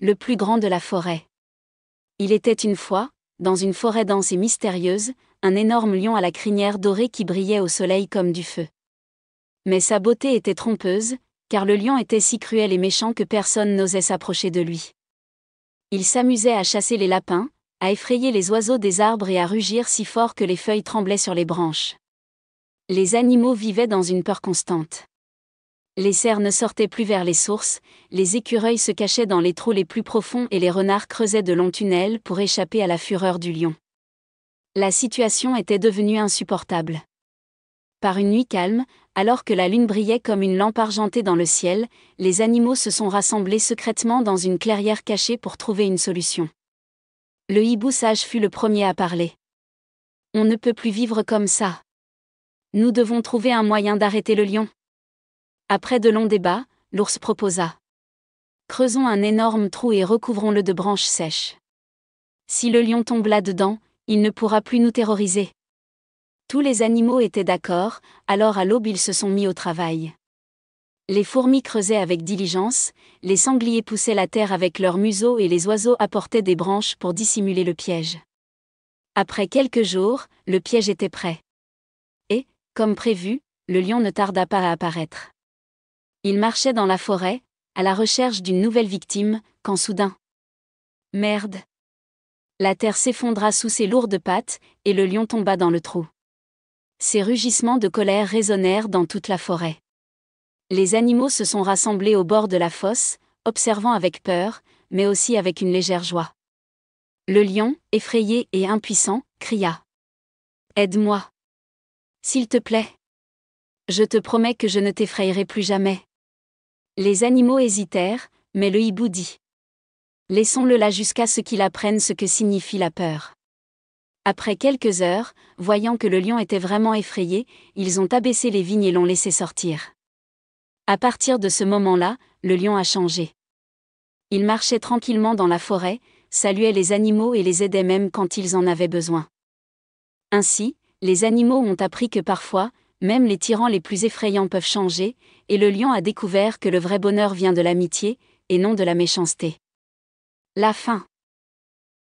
le plus grand de la forêt. Il était une fois, dans une forêt dense et mystérieuse, un énorme lion à la crinière dorée qui brillait au soleil comme du feu. Mais sa beauté était trompeuse, car le lion était si cruel et méchant que personne n'osait s'approcher de lui. Il s'amusait à chasser les lapins, à effrayer les oiseaux des arbres et à rugir si fort que les feuilles tremblaient sur les branches. Les animaux vivaient dans une peur constante. Les cerfs ne sortaient plus vers les sources, les écureuils se cachaient dans les trous les plus profonds et les renards creusaient de longs tunnels pour échapper à la fureur du lion. La situation était devenue insupportable. Par une nuit calme, alors que la lune brillait comme une lampe argentée dans le ciel, les animaux se sont rassemblés secrètement dans une clairière cachée pour trouver une solution. Le hibou sage fut le premier à parler. « On ne peut plus vivre comme ça. Nous devons trouver un moyen d'arrêter le lion. » Après de longs débats, l'ours proposa. « Creusons un énorme trou et recouvrons-le de branches sèches. Si le lion tombe là-dedans, il ne pourra plus nous terroriser. » Tous les animaux étaient d'accord, alors à l'aube ils se sont mis au travail. Les fourmis creusaient avec diligence, les sangliers poussaient la terre avec leurs museaux et les oiseaux apportaient des branches pour dissimuler le piège. Après quelques jours, le piège était prêt. Et, comme prévu, le lion ne tarda pas à apparaître. Il marchait dans la forêt, à la recherche d'une nouvelle victime, quand soudain... Merde! La terre s'effondra sous ses lourdes pattes, et le lion tomba dans le trou. Ses rugissements de colère résonnèrent dans toute la forêt. Les animaux se sont rassemblés au bord de la fosse, observant avec peur, mais aussi avec une légère joie. Le lion, effrayé et impuissant, cria. « Aide-moi. S'il te plaît. Je te promets que je ne t'effrayerai plus jamais. » Les animaux hésitèrent, mais le hibou dit. « Laissons-le là jusqu'à ce qu'il apprenne ce que signifie la peur. » Après quelques heures, voyant que le lion était vraiment effrayé, ils ont abaissé les vignes et l'ont laissé sortir. À partir de ce moment-là, le lion a changé. Il marchait tranquillement dans la forêt, saluait les animaux et les aidait même quand ils en avaient besoin. Ainsi, les animaux ont appris que parfois, même les tyrans les plus effrayants peuvent changer, et le lion a découvert que le vrai bonheur vient de l'amitié, et non de la méchanceté. La fin.